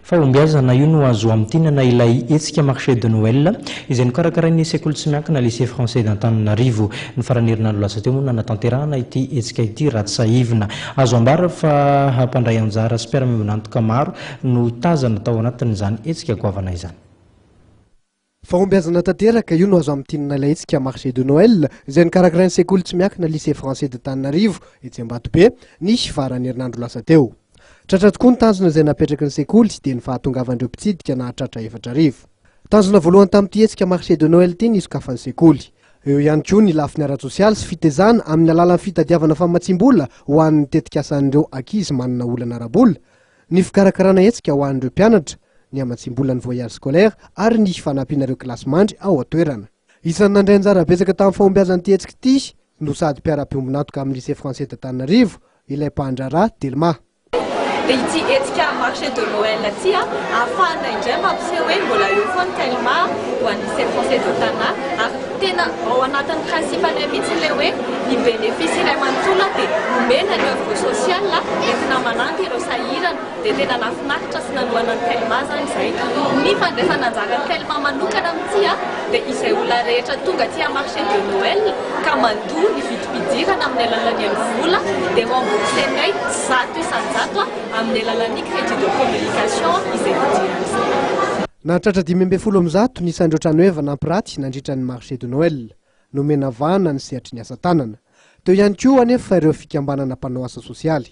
Fahombiazana io no azo amtinana ilay hetsika marché de Noël izay nokarakarain'ny sekoly tsy miankina lycée français d'Antananarivo ny faran'herinandro lasa teo moa nanatanterahana ity hetsika ity ratsy saivina azo ambara fa hampandray anjara sy mpiara-mionantoka maro no tazana tao anatin'izany hetsika goavana izany. Fahombiazana tanteraka io no azo amtinana ilay hetsika marché de Noël izay nokarakarain'ny sekoly tsy miankina lycée français d'Antananarivo etsy Ambatobe nisy faran'herinandro lasa teo. Tratra tokoa ny tanjona izay napetraky ny sekoly dia ny fahatongavan'ireo mpitsidika na tratra 4 arivo. Tanjona voalohany tamin'ity hetsika marché de Noël ity ny sokafan'ny sekoly. Eo ihany koa ny lafiny ara-tsosialy sy fitezana amin'ny alalan'ny fitadiavana famatsiam-bola ho an'ny tetikasan'ireo ankizy manana olana ara-bola, ny fikarakarana hetsika ho an'ireo mpianatra, ny amatsiam-bola ny voyage scolaire ary ny fanampianareo kilasy mandry ao an-toerana. Isan'ny nandray anjara betsaka tamin'ny fahombiazan'ity hetsika ity no sady mpiara-piombonatoka amin'ny lycée français d'Antananarivo ilay mpandrara Delma. Ity hetsika marché de Noël ity ahafahana indray mampiseho hoe mbola eo foana Telma ho an'ny lycée français d'Antananarivo ary tena ao anatin'ny principale mihitsy ilay hoe ny bénéfice iray manontolo dia nomena ny œuvre sociale entina manampy ireo sahirana dia tena nafinaritra sy nanohanan'ny Telma zany izay. Ny fandraisana anjaran'ny Telma manokana amin'ity dia izay olona rehetra tonga aty marché de Noël ka mandoa ny vidim-pidirana amin'ny alalan'ny vola dia remboursenay 100 isan-jato amin'ny alalan'ny crédit de communication izay vidirana. Nahatratra 520 nisan'ireo trano eva nampiraty nandritra ny marché de Noël, nomena vahana ny sehatry ny asa tanana. Teo ihany koa anefa ireo fikambanana mpanao asa sosialy.